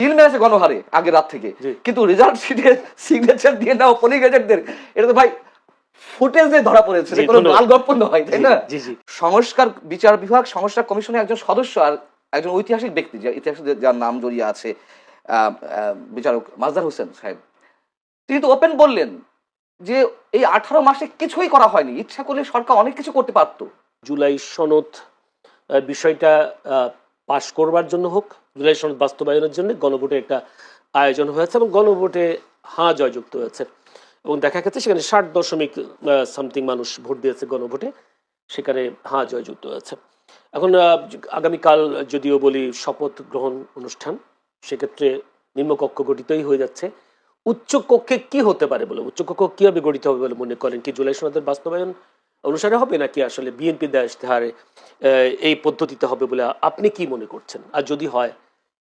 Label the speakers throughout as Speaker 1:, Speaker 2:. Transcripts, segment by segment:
Speaker 1: Hill মেরেছে গণহারে আগের রাত থেকে, কিন্তু রেজাল্ট শিটে সিগনেচার দিয়ে নাও পোলিং এজেন্টদের, এটা তো ভাই ফুটেজে ধরা পড়েছে, কোনো লাল গল্প নয়, তাই না? সংস্কার বিচার বিভাগ সংস্কার কমিশনের একজন সদস্য আর একজন ঐতিহাসিক ব্যক্তি, ইতিহাসে যার নাম জড়িয়ে আছে, বিচারক মাজহার হোসেন সাহেব, তিনি তো ওপেন বললেন যে এই 18 মাসে কিছুই করা হয়নি, ইচ্ছা করলে সরকার অনেক কিছু করতে পারত।
Speaker 2: জুলাই সনদ বিষয়টা পাশ করবার জন্য হোক, জুলাই সনদ বাস্তবায়নের জন্য গণভোটের একটা আয়োজন হয়েছে এবং গণভোটে হ্যাঁ জয়যুক্ত হয়েছে এবং দেখা গেছে সেখানে 60.something মানুষ ভোট দিয়েছে গণভোটে, সেখানে হ্যাঁ জয়যুক্ত হয়েছে। এখন আগামীকাল যদিও বলি শপথ গ্রহণ অনুষ্ঠান, সেক্ষেত্রে নিম্নকক্ষ গঠিতই হয়ে যাচ্ছে। উচ্চ কক্ষে কি হতে পারে বলে, উচ্চ কক্ষ কিভাবে গঠিত হবে বলে মনে করেন? কি জুলাই সনদের বাস্তবায়ন অনুসারে হবে নাকি আসলে বিএনপি দেশ ধারে এই পদ্ধতিতে হবে বলে আপনি কি মনে করছেন? আর যদি হয়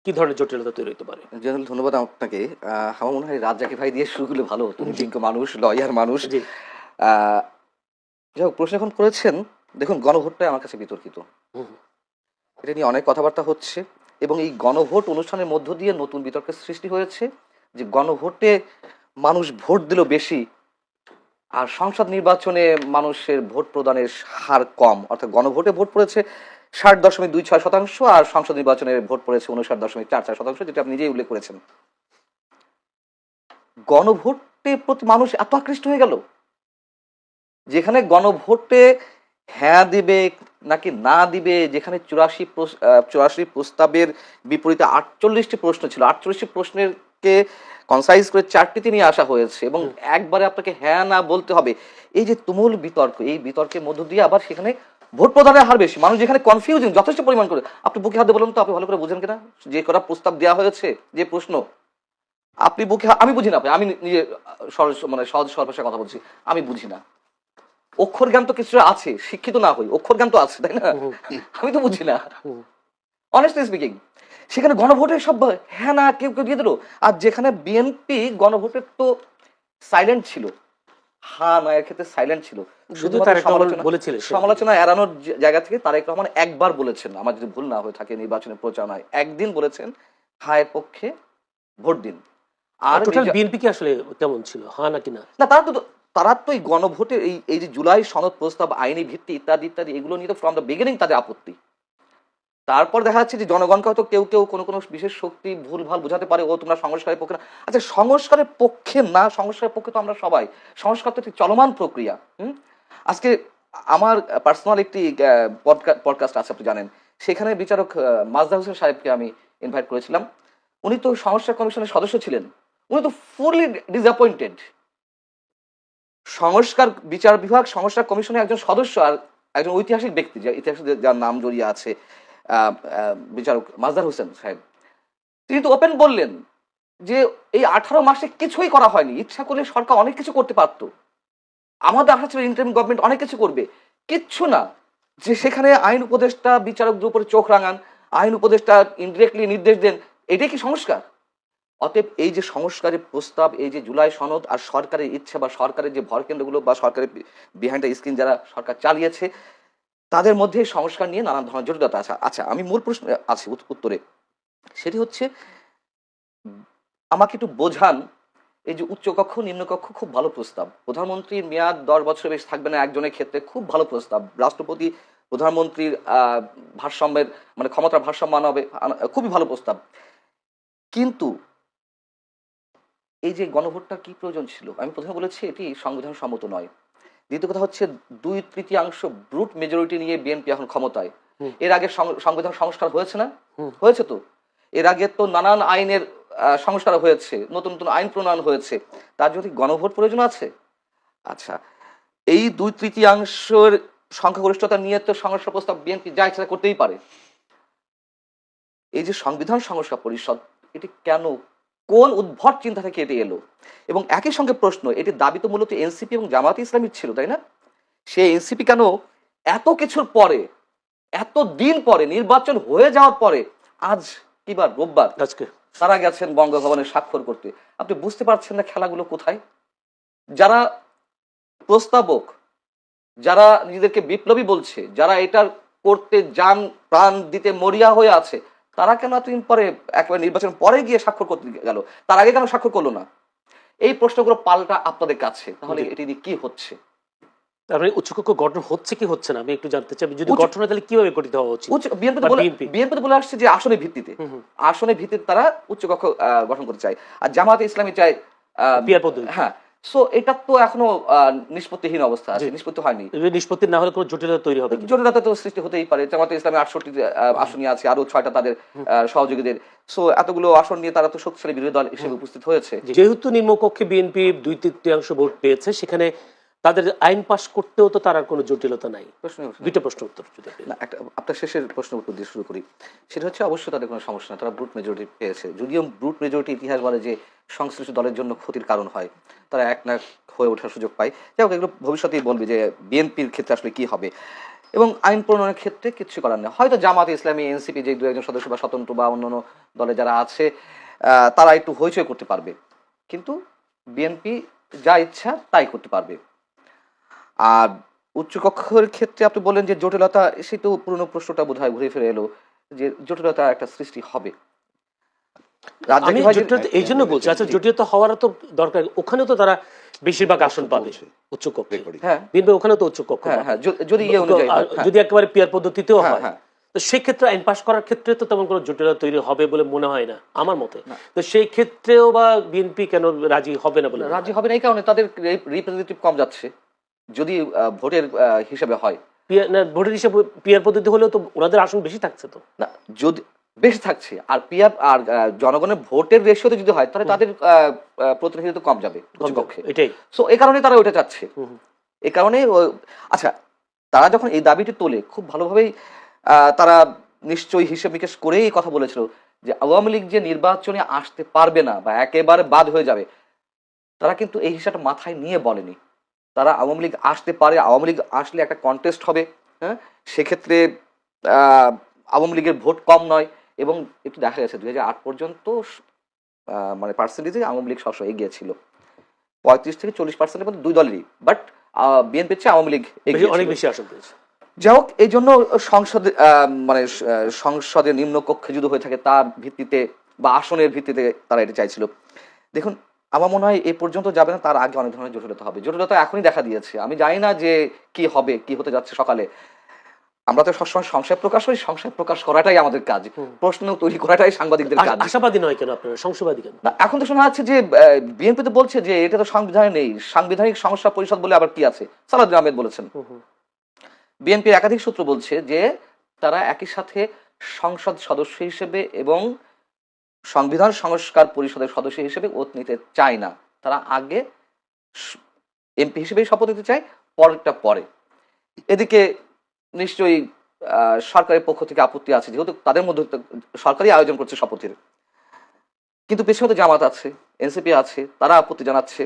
Speaker 2: কি ধরনের জটিলতা তৈরি হতে পারে?
Speaker 1: জেনারেল ধন্যবাদ আপনাকে। আমার মনে হয় রাজ্জাকি ভাই দিয়ে শুরু করলে ভালো, তুমি যোগ্য মানুষ, লয়ার মানুষ। যাই হোক, প্রশ্ন এখন করেছেন, দেখুন গণভোটটা আমার কাছে বিতর্কিত, এটা নিয়ে অনেক কথাবার্তা হচ্ছে এবং এই গণভোট অনুষ্ঠানের মধ্য দিয়ে নতুন বিতর্কের সৃষ্টি হয়েছে যে গণভোটে মানুষ ভোট দিল বেশি আর সংসদ নির্বাচনে মানুষের ভোট প্রদানের হার কম, অর্থাৎ গণভোটে ভোট পড়েছে 60.26% আর সংসদ নির্বাচনে ভোট পড়েছে 59.44%, যেটা আপনি নিজেই উল্লেখ করেছেন। গণভোটের প্রতি মানুষ এত আকৃষ্ট হয়ে গেল, যেখানে গণভোটে হ্যাঁ দিবে নাকি না দিবে, যেখানে 84 প্রস্তাবের বিপরীতে 48টি প্রশ্ন ছিল, 48টি প্রশ্নের কে কনসাইজ করে 4টিতে নিয়ে আসা হয়েছে এবং একবারে আপনাকে হ্যাঁ না বলতে হবে। এই যে তুমুল বিতর্ক, এই বিতর্কের মধ্য দিয়ে আবার সেখানে ভোট প্রদানের হার বেশি, মানুষ যেখানে কনফিউজিং যথেষ্ট পরিমাণ করে। আপনি বুকে হাতে বলুন তো, আপনি ভালো করে বুঝেন কিনা যে করা প্রস্তাব দেওয়া হয়েছে, যে প্রশ্ন আপনি বুকে, আমি বুঝি না, আমি নিজে সহজ সরল ভাষায় কথা বলছি, আমি বুঝি না। অক্ষর জ্ঞান তো কিছু আছে, শিক্ষিত না হই, অক্ষর জ্ঞান তো আছে, তাই না? আমি তো বুঝি না, অনেস্টলি স্পিকিং। সেখানে গণভোটের সব হ্যাঁ না কেউ কেউ দিয়ে দিল, আর যেখানে বিএনপি গণভোটের তো সাইলেন্ট ছিল, হ্যাঁ না এর ক্ষেত্রে সাইলেন্ট ছিল, শুধু সমালোচনা এড়ানোর জায়গা থেকে তারেক রহমান একবার বলেছেন, আমার যদি ভুল না হয়ে থাকে নির্বাচনের প্রচারণায়, একদিন বলেছেন হায়ের পক্ষে ভোট দিন। আর
Speaker 2: বিএনপি কি আসলে কেমন ছিল, হ্যাঁ নাকি না?
Speaker 1: না, তারা তো এই গণভোটের এই যে জুলাই সনদ প্রস্তাব, আইনি ভিত্তি ইত্যাদি ইত্যাদি, এগুলো নিয়ে তো ফ্রম দ্য বিগিনিং তাদের আপত্তি। তারপর দেখা যাচ্ছে যে জনগণকে হয়তো কেউ কেউ কোনো কোনো বিশেষ শক্তি ভুল ভাল বোঝাতে পারে, ও তোমরা সংস্কারের পক্ষে না। আচ্ছা, সংস্কারের পক্ষে না, সংস্কারের পক্ষে তো আমরা সবাই। সংস্কার তো একটি চলমান প্রক্রিয়া। আজকে আমার পার্সোনাল একটি পডকাস্ট আছে, আপনি জানেন, সেখানে বিচারক মাজহার হোসেন সাহেবকে আমি ইনভাইট করেছিলাম। উনি তো সংস্কার কমিশনের সদস্য ছিলেন, উনি তো ফুললি ডিসঅ্যাপয়েন্টেড। সংস্কার বিচার বিভাগ সংস্কার কমিশনের একজন সদস্য আর একজন ঐতিহাসিক ব্যক্তি, ইতিহাসে যার নাম জড়িয়ে আছে, বিচারক মাজহার হোসেন সাহেব, তিনি তো ওপেন বললেন যে এই 18 মাসে কিছুই করা হয়নি, ইচ্ছা করলে সরকার অনেক কিছু করতে পারতো, আমাদের আশা ছিল ইন্টারিম গভর্নমেন্ট অনেক কিছু করবে, কিচ্ছু না। যে সেখানে আইন উপদেষ্টা বিচারকদের উপরে চোখ রাঙান, আইন উপদেষ্টা ইনডিরেক্টলি নির্দেশ দেন, এটাই কি সংস্কার? অতএব এই যে সংস্কারের প্রস্তাব, এই যে জুলাই সনদ আর সরকারের ইচ্ছা বা সরকারের যে ভরকেন্দ্রগুলো বা সরকারের বিহাইন্ড দ্য স্ক্রিন যারা সরকার চালিয়েছে, তাদের মধ্যে সংস্কার নিয়ে নানান ধরনের জটিলতা আছে। আচ্ছা, আমি মূল প্রশ্ন আছে উত্তরে, সেটি হচ্ছে আমাকে একটু বোঝান, এই যে উচ্চকক্ষ নিম্নকক্ষ খুব ভালো প্রস্তাব, প্রধানমন্ত্রীর মেয়াদ 10 বছরের বেশি থাকবে না একজনের ক্ষেত্রে, খুব ভালো প্রস্তাব, রাষ্ট্রপতি প্রধানমন্ত্রীর ভারসাম্যের মানে ক্ষমতার ভারসাম্য হবে, খুবই ভালো প্রস্তাব। কিন্তু এই যে গণভোটটা কি প্রয়োজন ছিল? আমি প্রথমে বলেছি এটি সংবিধান সম্মত নয়। দ্বিতীয় কথা হচ্ছে 2/3 ব্রুট মেজরিটি নিয়ে বিএনপি এখন ক্ষমতায়। এর আগে সংবিধান সংস্কার হয়েছে না? হয়েছে তো। এর আগে তো নানান আইনের সংস্কার হয়েছে, নতুন নতুন আইন প্রণয়ন হয়েছে, তার যদি গণভোট প্রয়োজন আছে? আচ্ছা, এই 2/3 সংখ্যাগরিষ্ঠতা নিয়ে তো সংস্কার প্রস্তাব বিএনপি যা ইচ্ছা করতেই পারে। এই যে সংবিধান সংস্কার পরিষদ, এটি কেন, কোন উদ্ভট চিন্তা থেকে এটি এলো? এবং একই সঙ্গে প্রশ্ন, এটি দাবি তো মূলত এনসিপি এবং জামায়াতে ইসলামী ছিল, তাই না? সে এনসিপি কেন এত কিছুর পরে, এত দিন পরে, নির্বাচন হয়ে যাওয়ার পরে, আজ কিবার রোববার,
Speaker 2: আজকে
Speaker 1: তারা গেছেন বঙ্গভবনে স্বাক্ষর করতে? আপনি বুঝতে পারছেন না খেলাগুলো কোথায়? যারা প্রস্তাবক, যারা নিজেদেরকে বিপ্লবী বলছে, যারা এটার করতে যান প্রাণ দিতে মরিয়া হয়ে আছে, তারা কেন এতদিন পরে একেবারে নির্বাচন পরে গিয়ে স্বাক্ষর করতে গেল, তার আগে কেন স্বাক্ষর করলো না? এই প্রশ্নগুলো পাল্টা আপনাদের কাছে। তাহলে এটি দিয়ে কি হচ্ছে?
Speaker 2: তারপরে উচ্চকক্ষ গঠন হচ্ছে কি হচ্ছে না আমি একটু জানতে চাই। যদি গঠন হয় তাহলে কিভাবে গঠিত হওয়া উচিত?
Speaker 1: বিএনপি তো বলে আসছে যে আসনের ভিত্তিতে, আসনের ভিত্তিতে তারা উচ্চকক্ষ গঠন করতে চায়, আর জামায়াতে ইসলামী চায়
Speaker 2: পিয়ার পদ্ধতি।
Speaker 1: হ্যাঁ, সো এটা তো এখনো নিষ্পত্তিহীন অবস্থা আছে, নিষ্পত্তি হয়নি।
Speaker 2: নিষ্পত্তি না হলে কোনো জটিলতা তৈরি হবে,
Speaker 1: জটিলতা তো সৃষ্টি হতেই পারে। জামায়াতে ইসলামী 68 আসনই আছে, আরো 6টা তাদের সহযোগীদের। সো এতগুলো আসন নিয়ে তারা তো শক্তিশালী বিরোধী দল হিসেবে উপস্থিত হয়েছে।
Speaker 2: যেহেতু নিম্নকক্ষে বিএনপি 2/3 ভোট পেয়েছে, সেখানে তাদের আইন পাস করতেও তো তার আর কোনো জটিলতা নাই। দুইটা প্রশ্ন উত্তর যদি
Speaker 1: না, একটা আপনার শেষের প্রশ্ন উত্তর দিয়ে শুরু করি। সেটা হচ্ছে অবশ্যই তাদের কোনো সমস্যা না, তারা ব্রুট মেজরিটি পেয়েছে। যদিও ব্রুট মেজরিটি ইতিহাস বলে যে সংশ্লিষ্ট দলের জন্য ক্ষতির কারণ হয়, তারা এক না হয়ে ওঠার সুযোগ পায়। যাই হোক, এগুলো ভবিষ্যতেই বলবে যে বিএনপির ক্ষেত্রে আসলে কি হবে। এবং আইন প্রণয়নের ক্ষেত্রে কিছু করার নেই। হয়তো জামাত ইসলামী, এনসিপি যে 2-1 সদস্য বা স্বতন্ত্র বা অন্যান্য দলে যারা আছে তারা একটু হইচই করতে পারবে, কিন্তু বিএনপি যা ইচ্ছা তাই করতে পারবে। আর উচ্চকক্ষের ক্ষেত্রে আপনি বললেন যে জটিলতা, সেই তো পুরনো প্রশ্নটা বোধহয় ঘুরে ফিরে এলো যে জটিলতা একটা সৃষ্টি হবে।
Speaker 2: আমি জটিলতা এই জন্য বলছি, আচ্ছা জটিলতা হওয়ার তো দরকার, ওখানে তো তারা বেশিরভাগ আসন পাবে উচ্চকক্ষে। হ্যাঁ, বিএনপি ওখানে তো উচ্চকক্ষ, যদি একেবারে পিয়ার পদ্ধতিতেও হয়, তো সেই ক্ষেত্রে আইন পাশ করার ক্ষেত্রে তো তেমন কোনো জটিলতা তৈরি হবে বলে মনে হয় না আমার মতে। তো সেই ক্ষেত্রেও বা বিএনপি কেন রাজি হবে না? বলে
Speaker 1: রাজি হবে না এই কারণে তাদের রিপ্রেজেন্টেটিভ কম যাচ্ছে, যদি ভোটের হিসাবে হয়।
Speaker 2: ভোটের হিসাবে পিয়ার পদ্ধতি হলেও তো ওনাদের আসন বেশি থাকছে তো
Speaker 1: না, যদি বেশি থাকছে আর পিয়ার আর জনগণের ভোটের রেশিওতে যদি হয় তাহলে তাদের প্রতিনিধিত্ব কম যাবে উচ্চকক্ষে।
Speaker 2: এটাই,
Speaker 1: সো এই কারণে তারা ওইটা চাচ্ছে। এই কারণে আচ্ছা, তারা যখন এই দাবিটি তোলে খুব ভালোভাবেই তারা নিশ্চয়ই হিসেব নিকেশ করেই এই কথা বলেছিল যে আওয়ামী লীগ যে নির্বাচনে আসতে পারবে না বা একেবারে বাদ হয়ে যাবে, তারা কিন্তু এই হিসাবটা মাথায় নিয়ে বলেনি। তারা আওয়ামী লীগ আসতে পারে, আওয়ামী লীগ আসলে একটা কন্টেস্ট হবে, হ্যাঁ, সেক্ষেত্রে আওয়ামী লীগের ভোট কম নয়। এবং একটু দেখা গেছে 2008 পর্যন্ত মানে পার্সেন্টেজে আওয়ামী লীগ সবসময় এগিয়ে ছিল, 35 থেকে 40% মধ্যে দুই দলেরই, বাট বিএনপির চেয়ে আওয়ামী লীগ
Speaker 2: অনেক বেশি আসন পেয়েছে।
Speaker 1: যাই হোক, এই জন্য সংসদে মানে সংসদের নিম্নকক্ষে যদি হয়ে থাকে তার ভিত্তিতে বা আসনের ভিত্তিতে তারা এটা চাইছিল। দেখুন, আমার মনে হয় এ পর্যন্ত যাবে না, তার আগে অনেক ধরনের জটিলতা হবে। জটিলতা এখনই দেখা দিয়েছে, আমি জানি না যে কি হবে, কি হতে যাচ্ছে সকালে। আমরা তো সবসময় সংশয় প্রকাশ করি, সংশয় প্রকাশ করাটাই আমাদের কাজ, প্রশ্ন তৈরি করাটাই সাংবাদিকদের কাজ।
Speaker 2: আশাবাদী নয় কেন আপনারা, সংশয়বাদী কেন?
Speaker 1: না, এখন তো শোনা যাচ্ছে যে বিএনপি তো বলছে যে এটা তো সংবিধানে নেই, সাংবিধানিক সমস্যা পরিষদ বলে আবার কি আছে, সালাউদ্দিন আহমেদ বলেছেন। বিএনপির একাধিক সূত্র বলছে যে তারা একই সাথে সংসদ সদস্য হিসেবে এবং সংবিধান সংস্কার পরিষদের সদস্য হিসেবে ওত নিতে চায় না, তারা আগে এমপি হিসেবেই শপথ নিতে চায়, পরেরটা পরে। এদিকে নিশ্চয়ই সরকারের পক্ষ থেকে আপত্তি আছে, যেহেতু তাদের মধ্যে সরকারই আয়োজন করছে শপথের, কিন্তু পেছনে তো জামাত আছে, এনসিপি আছে, তারা আপত্তি জানাচ্ছে।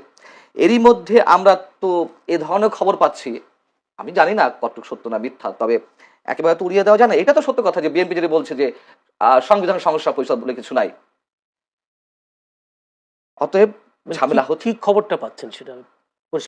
Speaker 1: এরই মধ্যে আমরা তো এ ধরনের খবর পাচ্ছি, আমি জানি না কতটুকু সত্য না মিথ্যা, তবে একেবারে তো উড়িয়ে দেওয়া যায় না। এটা তো সত্য কথা যে বিএনপি যেটা বলছে যে সংবিধান সংস্কার পরিষদ বলে কিছু নাই, অতএব ঝামেলা হচ্ছে।
Speaker 2: ঠিক খবরটা পাচ্ছেন সেটা